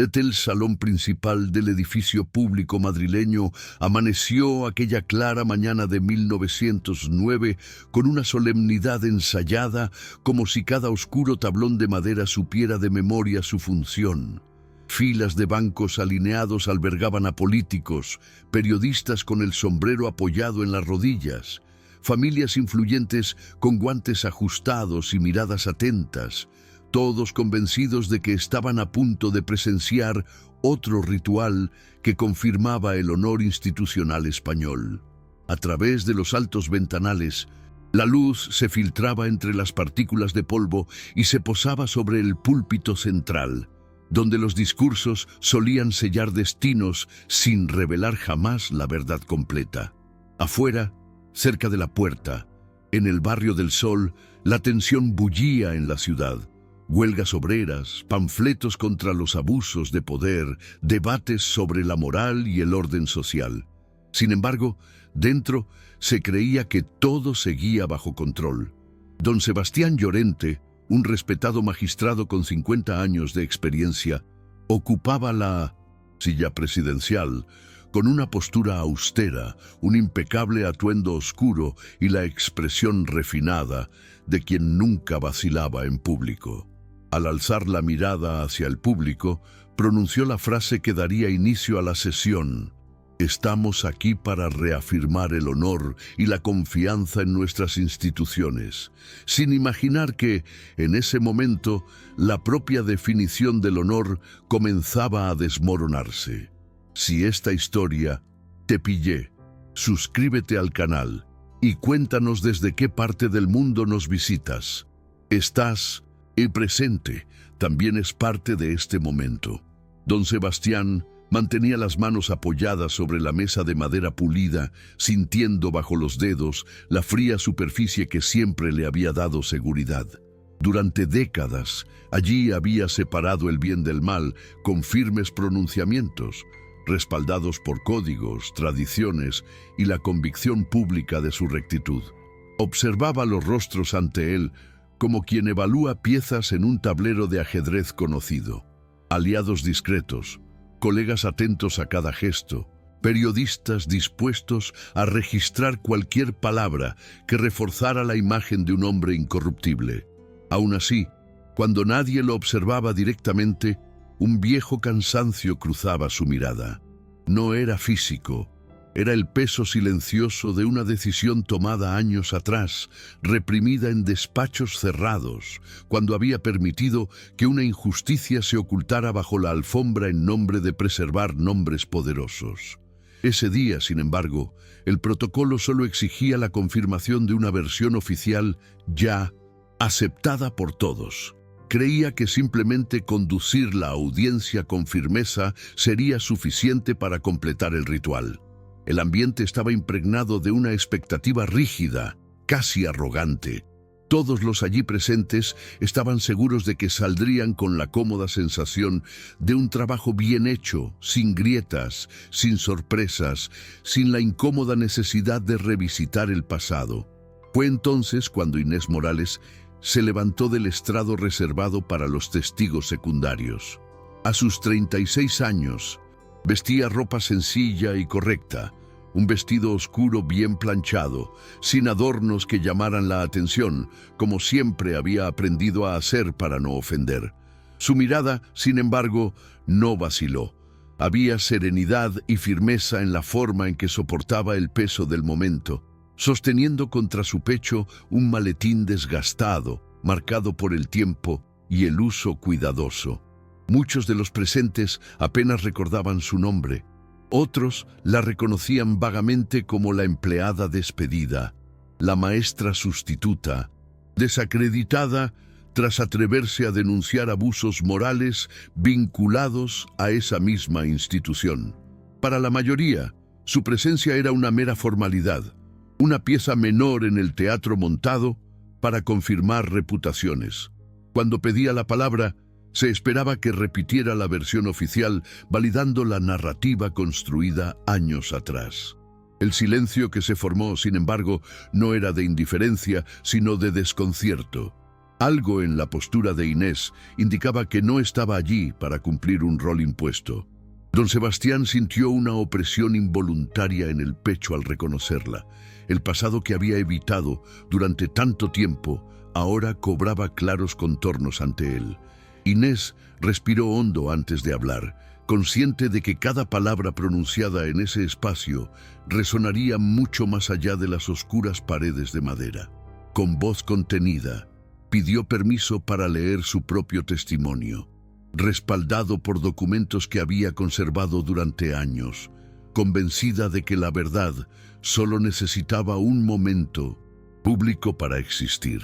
El salón principal del edificio público madrileño amaneció aquella clara mañana de 1909 con una solemnidad ensayada, como si cada oscuro tablón de madera supiera de memoria su función. Filas de bancos alineados albergaban a políticos, periodistas con el sombrero apoyado en las rodillas, familias influyentes con guantes ajustados y miradas atentas, todos convencidos de que estaban a punto de presenciar otro ritual que confirmaba el honor institucional español. A través de los altos ventanales, la luz se filtraba entre las partículas de polvo y se posaba sobre el púlpito central, donde los discursos solían sellar destinos sin revelar jamás la verdad completa. Afuera, cerca de la puerta, en el barrio del Sol, la tensión bullía en la ciudad. Huelgas obreras, panfletos contra los abusos de poder, debates sobre la moral y el orden social. Sin embargo, dentro se creía que todo seguía bajo control. Don Sebastián Llorente, un respetado magistrado con 50 años de experiencia, ocupaba la silla presidencial con una postura austera, un impecable atuendo oscuro y la expresión refinada de quien nunca vacilaba en público. Al alzar la mirada hacia el público, pronunció la frase que daría inicio a la sesión: «Estamos aquí para reafirmar el honor y la confianza en nuestras instituciones», sin imaginar que, en ese momento, la propia definición del honor comenzaba a desmoronarse. Si esta historia te pillé, suscríbete al canal y cuéntanos desde qué parte del mundo nos visitas. El presente también es parte de este momento. Don Sebastián mantenía las manos apoyadas sobre la mesa de madera pulida, sintiendo bajo los dedos la fría superficie que siempre le había dado seguridad. Durante décadas, allí había separado el bien del mal con firmes pronunciamientos, respaldados por códigos, tradiciones y la convicción pública de su rectitud. Observaba los rostros ante él como quien evalúa piezas en un tablero de ajedrez conocido. Aliados discretos, colegas atentos a cada gesto, periodistas dispuestos a registrar cualquier palabra que reforzara la imagen de un hombre incorruptible. Aún así, cuando nadie lo observaba directamente, un viejo cansancio cruzaba su mirada. No era físico, era el peso silencioso de una decisión tomada años atrás, reprimida en despachos cerrados, cuando había permitido que una injusticia se ocultara bajo la alfombra en nombre de preservar nombres poderosos. Ese día, sin embargo, el protocolo solo exigía la confirmación de una versión oficial ya aceptada por todos. Creía que simplemente conducir la audiencia con firmeza sería suficiente para completar el ritual. El ambiente estaba impregnado de una expectativa rígida, casi arrogante. Todos los allí presentes estaban seguros de que saldrían con la cómoda sensación de un trabajo bien hecho, sin grietas, sin sorpresas, sin la incómoda necesidad de revisitar el pasado. Fue entonces cuando Inés Morales se levantó del estrado reservado para los testigos secundarios. A sus 36 años, vestía ropa sencilla y correcta, un vestido oscuro bien planchado, sin adornos que llamaran la atención, como siempre había aprendido a hacer para no ofender. Su mirada, sin embargo, no vaciló. Había serenidad y firmeza en la forma en que soportaba el peso del momento, sosteniendo contra su pecho un maletín desgastado, marcado por el tiempo y el uso cuidadoso. Muchos de los presentes apenas recordaban su nombre. Otros la reconocían vagamente como la empleada despedida, la maestra sustituta, desacreditada tras atreverse a denunciar abusos morales vinculados a esa misma institución. Para la mayoría, su presencia era una mera formalidad, una pieza menor en el teatro montado para confirmar reputaciones. Cuando pedía la palabra, se esperaba que repitiera la versión oficial, validando la narrativa construida años atrás. El silencio que se formó, sin embargo, no era de indiferencia, sino de desconcierto. Algo en la postura de Inés indicaba que no estaba allí para cumplir un rol impuesto. Don Sebastián sintió una opresión involuntaria en el pecho al reconocerla. El pasado que había evitado durante tanto tiempo ahora cobraba claros contornos ante él. Inés respiró hondo antes de hablar, consciente de que cada palabra pronunciada en ese espacio resonaría mucho más allá de las oscuras paredes de madera. Con voz contenida, pidió permiso para leer su propio testimonio, respaldado por documentos que había conservado durante años, convencida de que la verdad solo necesitaba un momento público para existir.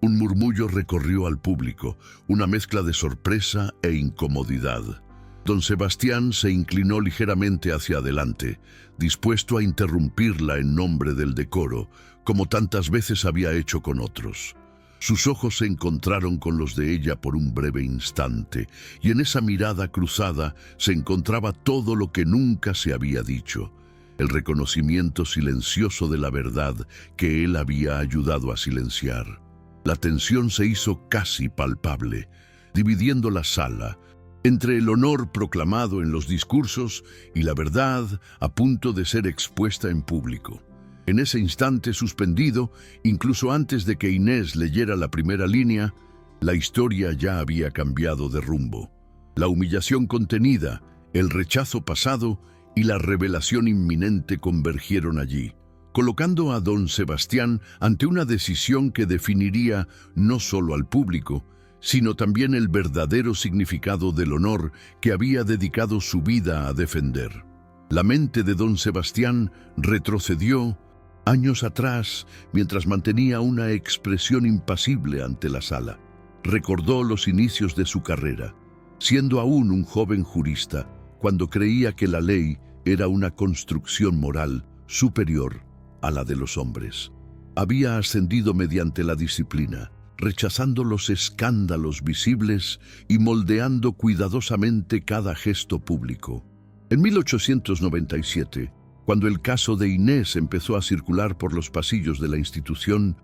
Un murmullo recorrió al público, una mezcla de sorpresa e incomodidad. Don Sebastián se inclinó ligeramente hacia adelante, dispuesto a interrumpirla en nombre del decoro, como tantas veces había hecho con otros. Sus ojos se encontraron con los de ella por un breve instante, y en esa mirada cruzada se encontraba todo lo que nunca se había dicho, el reconocimiento silencioso de la verdad que él había ayudado a silenciar. La tensión se hizo casi palpable, dividiendo la sala entre el honor proclamado en los discursos y la verdad a punto de ser expuesta en público. En ese instante suspendido, incluso antes de que Inés leyera la primera línea, la historia ya había cambiado de rumbo. La humillación contenida, el rechazo pasado y la revelación inminente convergieron allí, colocando a don Sebastián ante una decisión que definiría no solo al público, sino también el verdadero significado del honor que había dedicado su vida a defender. La mente de don Sebastián retrocedió años atrás mientras mantenía una expresión impasible ante la sala. Recordó los inicios de su carrera, siendo aún un joven jurista, cuando creía que la ley era una construcción moral superior a la de los hombres. Había ascendido mediante la disciplina, rechazando los escándalos visibles y moldeando cuidadosamente cada gesto público. En 1897, cuando el caso de Inés empezó a circular por los pasillos de la institución,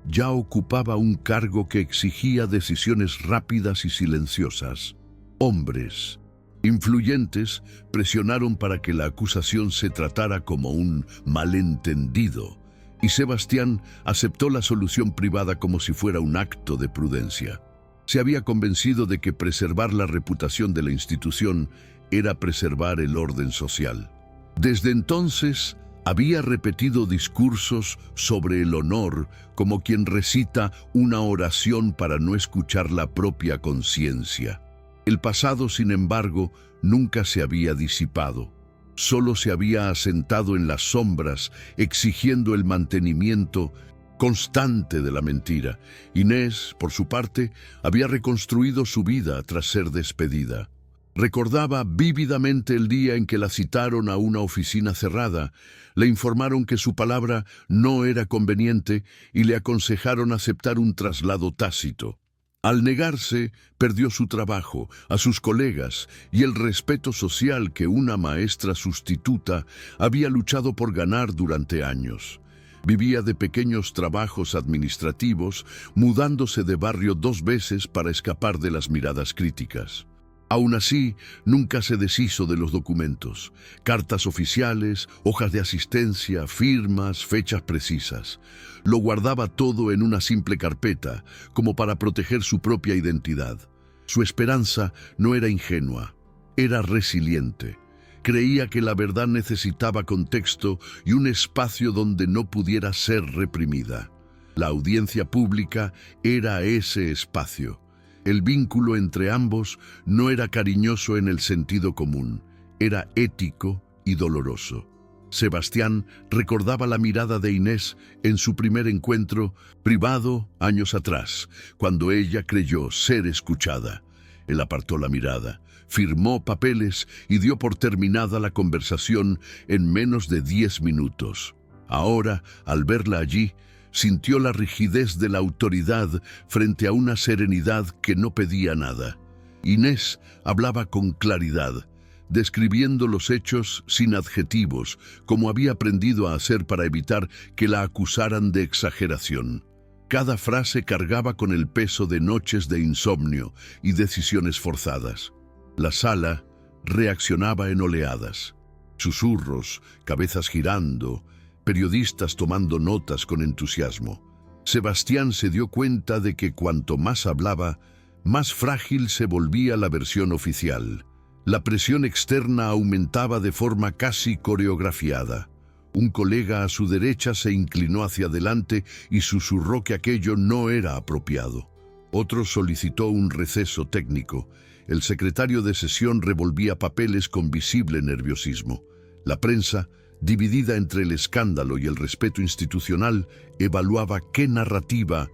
ya ocupaba un cargo que exigía decisiones rápidas y silenciosas. Hombres influyentes presionaron para que la acusación se tratara como un malentendido, y Sebastián aceptó la solución privada como si fuera un acto de prudencia. Se había convencido de que preservar la reputación de la institución era preservar el orden social. Desde entonces, había repetido discursos sobre el honor como quien recita una oración para no escuchar la propia conciencia. El pasado, sin embargo, nunca se había disipado. Solo se había asentado en las sombras, exigiendo el mantenimiento constante de la mentira. Inés, por su parte, había reconstruido su vida tras ser despedida. Recordaba vívidamente el día en que la citaron a una oficina cerrada, le informaron que su palabra no era conveniente y le aconsejaron aceptar un traslado tácito. Al negarse, perdió su trabajo, a sus colegas y el respeto social que una maestra sustituta había luchado por ganar durante años. Vivía de pequeños trabajos administrativos, mudándose de barrio 2 veces para escapar de las miradas críticas. Aún así, nunca se deshizo de los documentos, cartas oficiales, hojas de asistencia, firmas, fechas precisas. Lo guardaba todo en una simple carpeta, como para proteger su propia identidad. Su esperanza no era ingenua, era resiliente. Creía que la verdad necesitaba contexto y un espacio donde no pudiera ser reprimida. La audiencia pública era ese espacio. El vínculo entre ambos no era cariñoso en el sentido común, era ético y doloroso. Sebastián recordaba la mirada de Inés en su primer encuentro privado años atrás, cuando ella creyó ser escuchada. Él apartó la mirada, firmó papeles y dio por terminada la conversación en menos de 10 minutos. Ahora, al verla allí, sintió la rigidez de la autoridad frente a una serenidad que no pedía nada. Inés hablaba con claridad, describiendo los hechos sin adjetivos, como había aprendido a hacer para evitar que la acusaran de exageración. Cada frase cargaba con el peso de noches de insomnio y decisiones forzadas. La sala reaccionaba en oleadas. Susurros, cabezas girando, periodistas tomando notas con entusiasmo. Sebastián se dio cuenta de que cuanto más hablaba, más frágil se volvía la versión oficial. La presión externa aumentaba de forma casi coreografiada. Un colega a su derecha se inclinó hacia adelante y susurró que aquello no era apropiado. Otro solicitó un receso técnico. El secretario de sesión revolvía papeles con visible nerviosismo. La prensa, dividida entre el escándalo y el respeto institucional, evaluaba qué narrativa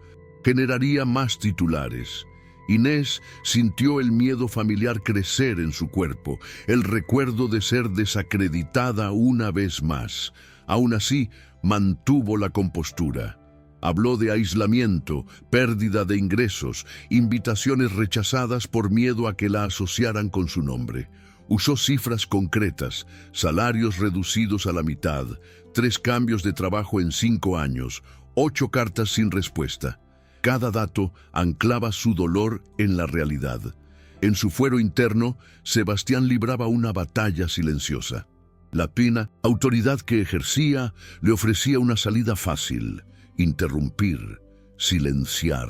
generaría más titulares. Inés sintió el miedo familiar crecer en su cuerpo, el recuerdo de ser desacreditada una vez más. Aún así, mantuvo la compostura. Habló de aislamiento, pérdida de ingresos, invitaciones rechazadas por miedo a que la asociaran con su nombre. Usó cifras concretas, salarios reducidos a la mitad, 3 cambios de trabajo en 5 años, 8 cartas sin respuesta. Cada dato anclaba su dolor en la realidad. En su fuero interno, Sebastián libraba una batalla silenciosa. La plena autoridad que ejercía le ofrecía una salida fácil: interrumpir, silenciar,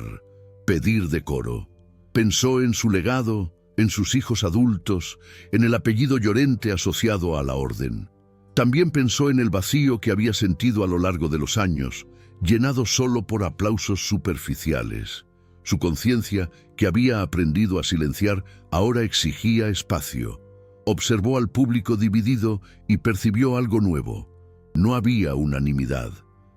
pedir decoro. Pensó en su legado, en sus hijos adultos, en el apellido Llorente asociado a la orden. También pensó en el vacío que había sentido a lo largo de los años, llenado solo por aplausos superficiales. Su conciencia, que había aprendido a silenciar, ahora exigía espacio. Observó al público dividido y percibió algo nuevo. No había unanimidad.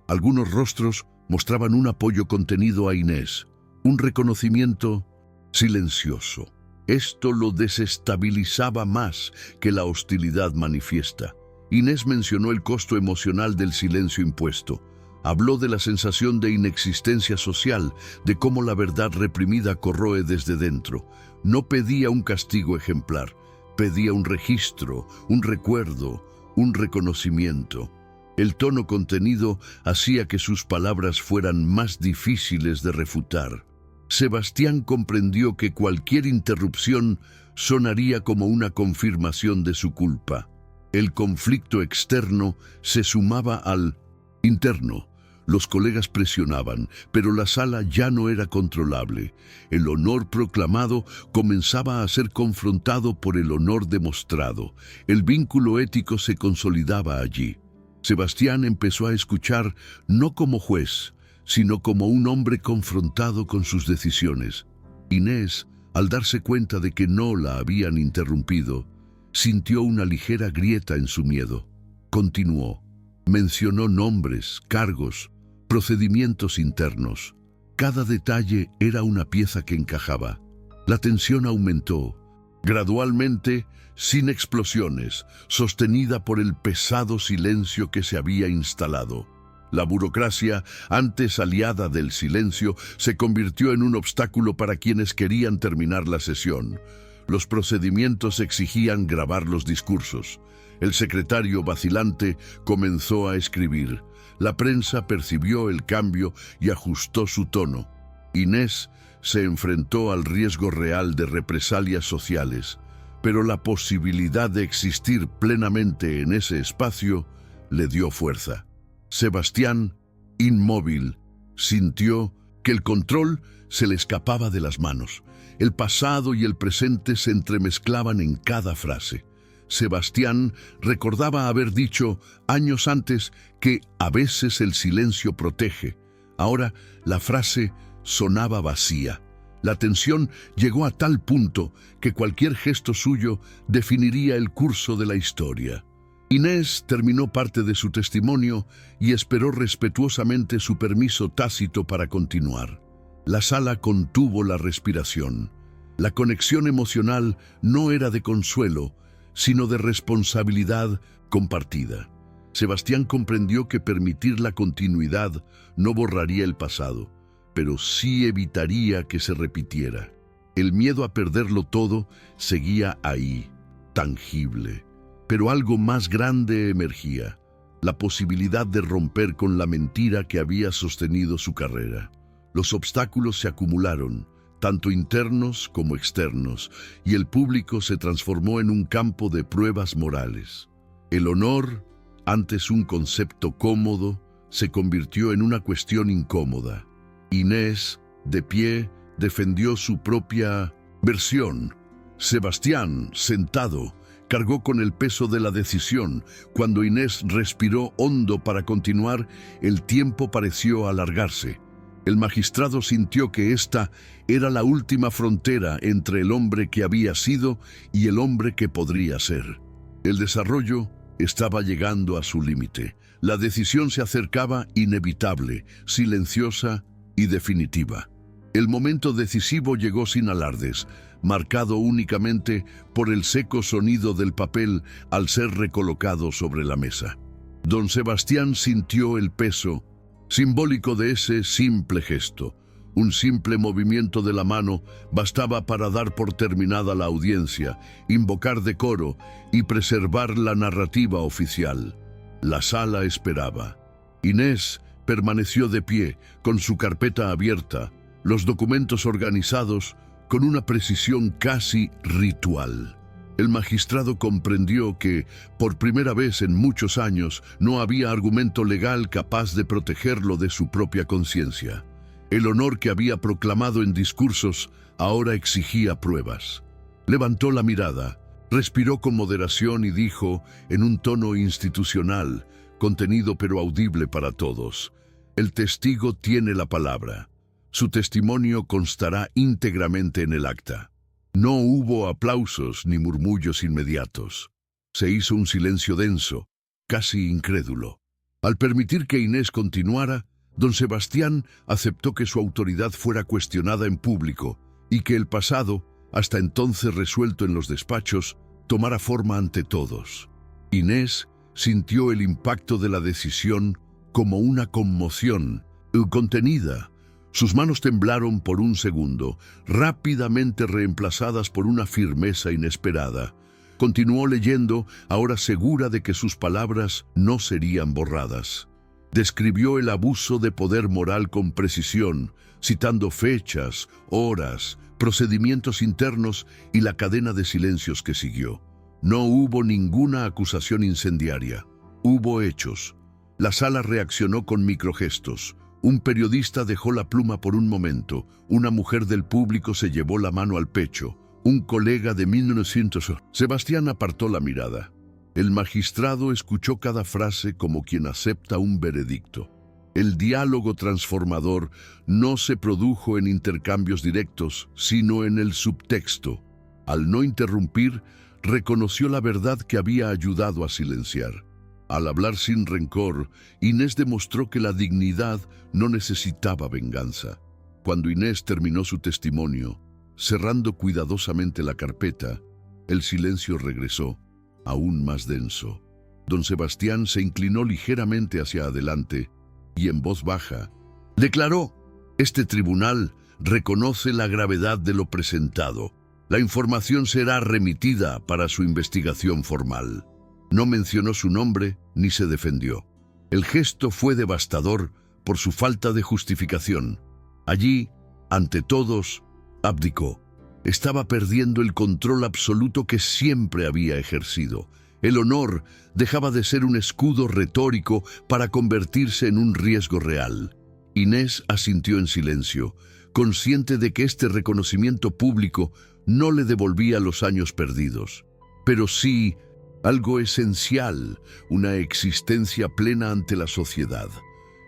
Algunos rostros mostraban un apoyo contenido a Inés, un reconocimiento silencioso. Esto lo desestabilizaba más que la hostilidad manifiesta. Inés mencionó el costo emocional del silencio impuesto. Habló de la sensación de inexistencia social, de cómo la verdad reprimida corroe desde dentro. No pedía un castigo ejemplar, pedía un registro, un recuerdo, un reconocimiento. El tono contenido hacía que sus palabras fueran más difíciles de refutar. Sebastián comprendió que cualquier interrupción sonaría como una confirmación de su culpa. El conflicto externo se sumaba al interno. Los colegas presionaban, pero la sala ya no era controlable. El honor proclamado comenzaba a ser confrontado por el honor demostrado. El vínculo ético se consolidaba allí. Sebastián empezó a escuchar no como juez, sino como un hombre confrontado con sus decisiones. Inés, al darse cuenta de que no la habían interrumpido, sintió una ligera grieta en su miedo. Continuó. Mencionó nombres, cargos, procedimientos internos. Cada detalle era una pieza que encajaba. La tensión aumentó, gradualmente, sin explosiones, sostenida por el pesado silencio que se había instalado. La burocracia, antes aliada del silencio, se convirtió en un obstáculo para quienes querían terminar la sesión. Los procedimientos exigían grabar los discursos. El secretario vacilante comenzó a escribir. La prensa percibió el cambio y ajustó su tono. Inés se enfrentó al riesgo real de represalias sociales, pero la posibilidad de existir plenamente en ese espacio le dio fuerza. Sebastián, inmóvil, sintió que el control se le escapaba de las manos. El pasado y el presente se entremezclaban en cada frase. Sebastián recordaba haber dicho años antes que a veces el silencio protege. Ahora la frase sonaba vacía. La tensión llegó a tal punto que cualquier gesto suyo definiría el curso de la historia. Inés terminó parte de su testimonio y esperó respetuosamente su permiso tácito para continuar. La sala contuvo la respiración. La conexión emocional no era de consuelo, sino de responsabilidad compartida. Sebastián comprendió que permitir la continuidad no borraría el pasado, pero sí evitaría que se repitiera. El miedo a perderlo todo seguía ahí, tangible. Pero algo más grande emergía, la posibilidad de romper con la mentira que había sostenido su carrera. Los obstáculos se acumularon, tanto internos como externos, y el público se transformó en un campo de pruebas morales. El honor, antes un concepto cómodo, se convirtió en una cuestión incómoda. Inés, de pie, defendió su propia versión. Sebastián, sentado, cargó con el peso de la decisión. Cuando Inés respiró hondo para continuar, el tiempo pareció alargarse. El magistrado sintió que esta era la última frontera entre el hombre que había sido y el hombre que podría ser. El desarrollo estaba llegando a su límite. La decisión se acercaba inevitable, silenciosa y definitiva. El momento decisivo llegó sin alardes, marcado únicamente por el seco sonido del papel al ser recolocado sobre la mesa. Don Sebastián sintió el peso simbólico de ese simple gesto. Un simple movimiento de la mano bastaba para dar por terminada la audiencia, invocar decoro y preservar la narrativa oficial. La sala esperaba. Inés permaneció de pie, con su carpeta abierta, los documentos organizados con una precisión casi ritual. El magistrado comprendió que, por primera vez en muchos años, no había argumento legal capaz de protegerlo de su propia conciencia. El honor que había proclamado en discursos ahora exigía pruebas. Levantó la mirada, respiró con moderación y dijo, en un tono institucional, contenido pero audible para todos: el testigo tiene la palabra. Su testimonio constará íntegramente en el acta. No hubo aplausos ni murmullos inmediatos. Se hizo un silencio denso, casi incrédulo. Al permitir que Inés continuara, don Sebastián aceptó que su autoridad fuera cuestionada en público y que el pasado, hasta entonces resuelto en los despachos, tomara forma ante todos. Inés sintió el impacto de la decisión como una conmoción contenida. Sus manos temblaron por un segundo, rápidamente reemplazadas por una firmeza inesperada. Continuó leyendo, ahora segura de que sus palabras no serían borradas. Describió el abuso de poder moral con precisión, citando fechas, horas, procedimientos internos y la cadena de silencios que siguió. No hubo ninguna acusación incendiaria. Hubo hechos. La sala reaccionó con microgestos. Un periodista dejó la pluma por un momento. Una mujer del público se llevó la mano al pecho. Un colega de 1900... Sebastián apartó la mirada. El magistrado escuchó cada frase como quien acepta un veredicto. El diálogo transformador no se produjo en intercambios directos, sino en el subtexto. Al no interrumpir, reconoció la verdad que había ayudado a silenciar. Al hablar sin rencor, Inés demostró que la dignidad no necesitaba venganza. Cuando Inés terminó su testimonio, cerrando cuidadosamente la carpeta, el silencio regresó, aún más denso. Don Sebastián se inclinó ligeramente hacia adelante y en voz baja declaró: «Este tribunal reconoce la gravedad de lo presentado. La información será remitida para su investigación formal». No mencionó su nombre ni se defendió. El gesto fue devastador por su falta de justificación. Allí, ante todos, abdicó. Estaba perdiendo el control absoluto que siempre había ejercido. El honor dejaba de ser un escudo retórico para convertirse en un riesgo real. Inés asintió en silencio, consciente de que este reconocimiento público no le devolvía los años perdidos, pero sí algo esencial, una existencia plena ante la sociedad.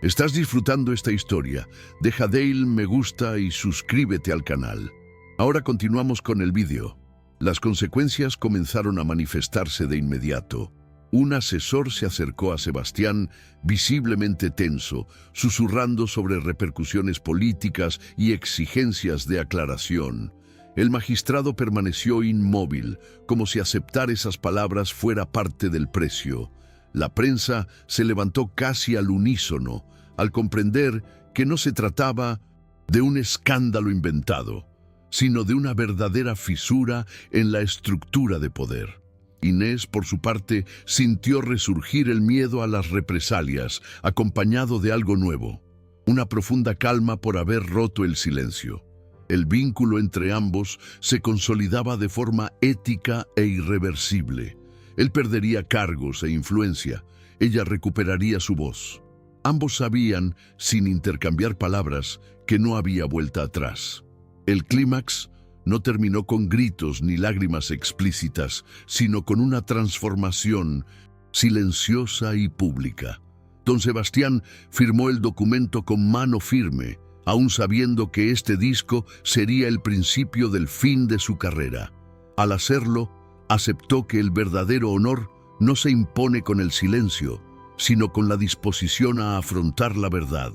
¿Estás disfrutando esta historia? Deja Dale me gusta y suscríbete al canal. Ahora continuamos con el vídeo. Las consecuencias comenzaron a manifestarse de inmediato. Un asesor se acercó a Sebastián, visiblemente tenso, susurrando sobre repercusiones políticas y exigencias de aclaración. El magistrado permaneció inmóvil, como si aceptar esas palabras fuera parte del precio. La prensa se levantó casi al unísono, al comprender que no se trataba de un escándalo inventado, sino de una verdadera fisura en la estructura de poder. Inés, por su parte, sintió resurgir el miedo a las represalias, acompañado de algo nuevo. una profunda calma por haber roto el silencio. El vínculo entre ambos se consolidaba de forma ética e irreversible. Él perdería cargos e influencia, ella recuperaría su voz. Ambos sabían, sin intercambiar palabras, que no había vuelta atrás. El clímax no terminó con gritos ni lágrimas explícitas, sino con una transformación silenciosa y pública. Don Sebastián firmó el documento con mano firme, aún sabiendo que este disco sería el principio del fin de su carrera. Al hacerlo, aceptó que el verdadero honor no se impone con el silencio, sino con la disposición a afrontar la verdad.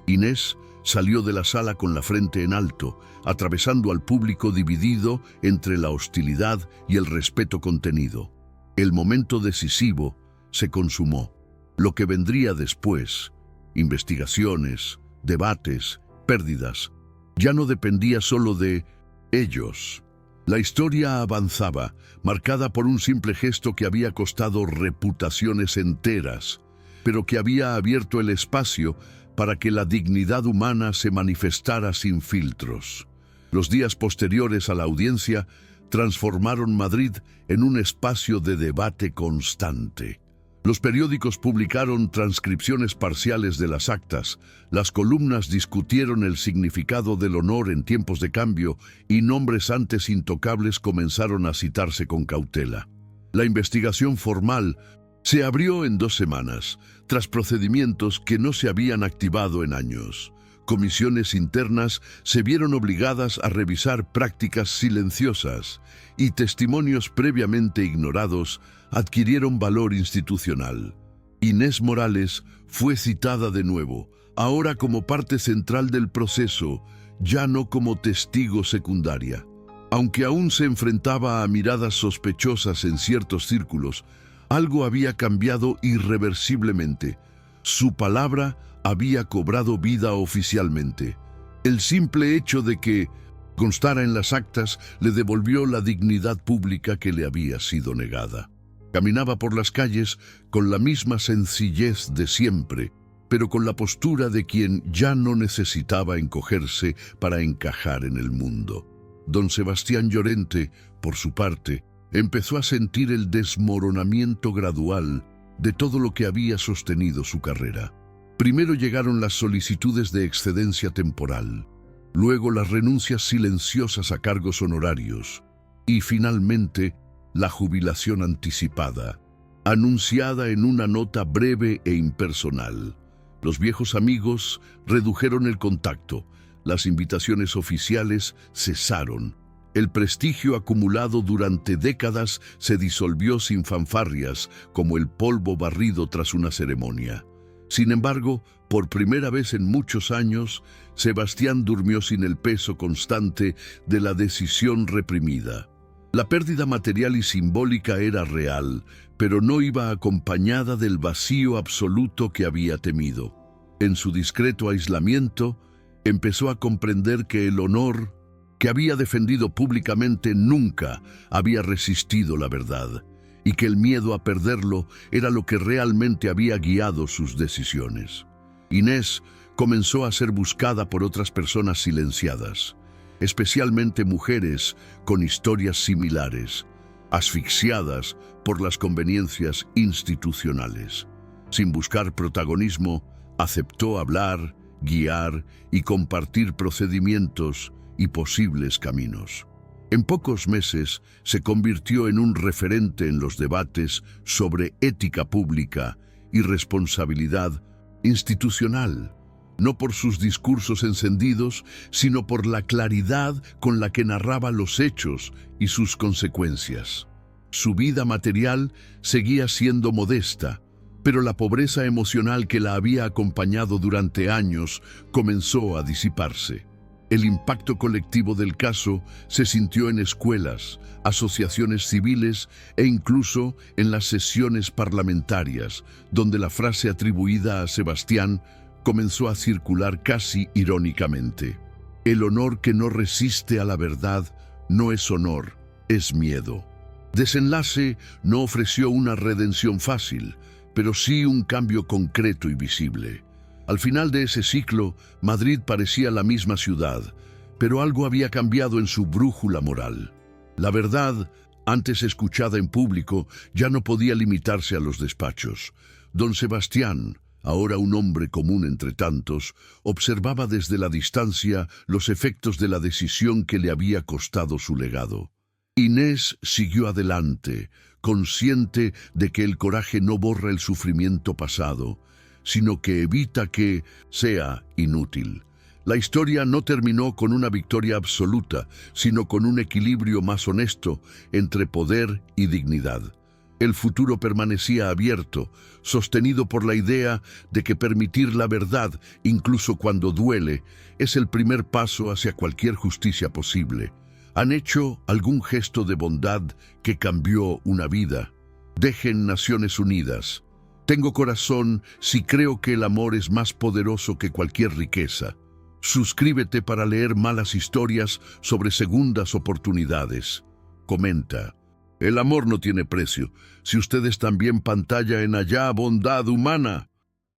Inés salió de la sala con la frente en alto, atravesando al público dividido entre la hostilidad y el respeto contenido. El momento decisivo se consumó. Lo que vendría después, investigaciones, debates, pérdidas, ya no dependía solo de ellos. La historia avanzaba, marcada por un simple gesto que había costado reputaciones enteras, pero que había abierto el espacio para que la dignidad humana se manifestara sin filtros. Los días posteriores a la audiencia transformaron Madrid en un espacio de debate constante. Los periódicos publicaron transcripciones parciales de las actas, las columnas discutieron el significado del honor en tiempos de cambio y nombres antes intocables comenzaron a citarse con cautela. La investigación formal se abrió en 2 semanas, tras procedimientos que no se habían activado en años. Comisiones internas se vieron obligadas a revisar prácticas silenciosas y testimonios previamente ignorados adquirieron valor institucional. Inés Morales fue citada de nuevo, ahora como parte central del proceso, ya no como testigo secundaria. Aunque aún se enfrentaba a miradas sospechosas en ciertos círculos, algo había cambiado irreversiblemente. Su palabra había cobrado vida oficialmente. El simple hecho de que constara en las actas le devolvió la dignidad pública que le había sido negada. Caminaba por las calles con la misma sencillez de siempre, pero con la postura de quien ya no necesitaba encogerse para encajar en el mundo. Don Sebastián Llorente, por su parte, empezó a sentir el desmoronamiento gradual de todo lo que había sostenido su carrera. Primero llegaron las solicitudes de excedencia temporal, luego las renuncias silenciosas a cargos honorarios y finalmente la jubilación anticipada, anunciada en una nota breve e impersonal. Los viejos amigos redujeron el contacto, las invitaciones oficiales cesaron. El prestigio acumulado durante décadas se disolvió sin fanfarrias, como el polvo barrido tras una ceremonia. Sin embargo, por primera vez en muchos años, Sebastián durmió sin el peso constante de la decisión reprimida. La pérdida material y simbólica era real, pero no iba acompañada del vacío absoluto que había temido. En su discreto aislamiento, empezó a comprender que el honor que había defendido públicamente nunca había resistido la verdad, y que el miedo a perderlo era lo que realmente había guiado sus decisiones. Inés comenzó a ser buscada por otras personas silenciadas, especialmente mujeres con historias similares, asfixiadas por las conveniencias institucionales. Sin buscar protagonismo, aceptó hablar, guiar y compartir procedimientos y posibles caminos. En pocos meses se convirtió en un referente en los debates sobre ética pública y responsabilidad institucional, no por sus discursos encendidos, sino por la claridad con la que narraba los hechos y sus consecuencias. Su vida material seguía siendo modesta, pero la pobreza emocional que la había acompañado durante años comenzó a disiparse. El impacto colectivo del caso se sintió en escuelas, asociaciones civiles e incluso en las sesiones parlamentarias, donde la frase atribuida a Sebastián comenzó a circular casi irónicamente. El honor que no resiste a la verdad no es honor, es miedo. Desenlace no ofreció una redención fácil, pero sí un cambio concreto y visible. Al final de ese ciclo, Madrid parecía la misma ciudad, pero algo había cambiado en su brújula moral. La verdad, antes escuchada en público, ya no podía limitarse a los despachos. Don Sebastián, ahora un hombre común entre tantos, observaba desde la distancia los efectos de la decisión que le había costado su legado. Inés siguió adelante, consciente de que el coraje no borra el sufrimiento pasado, sino que evita que sea inútil. La historia no terminó con una victoria absoluta, sino con un equilibrio más honesto entre poder y dignidad. El futuro permanecía abierto, sostenido por la idea de que permitir la verdad, incluso cuando duele, es el primer paso hacia cualquier justicia posible. ¿Han hecho algún gesto de bondad que cambió una vida? Dejen Naciones Unidas. Tengo corazón si creo que el amor es más poderoso que cualquier riqueza. Suscríbete para leer malas historias sobre segundas oportunidades. Comenta. El amor no tiene precio. Si ustedes también pantalla en Allá Bondad Humana.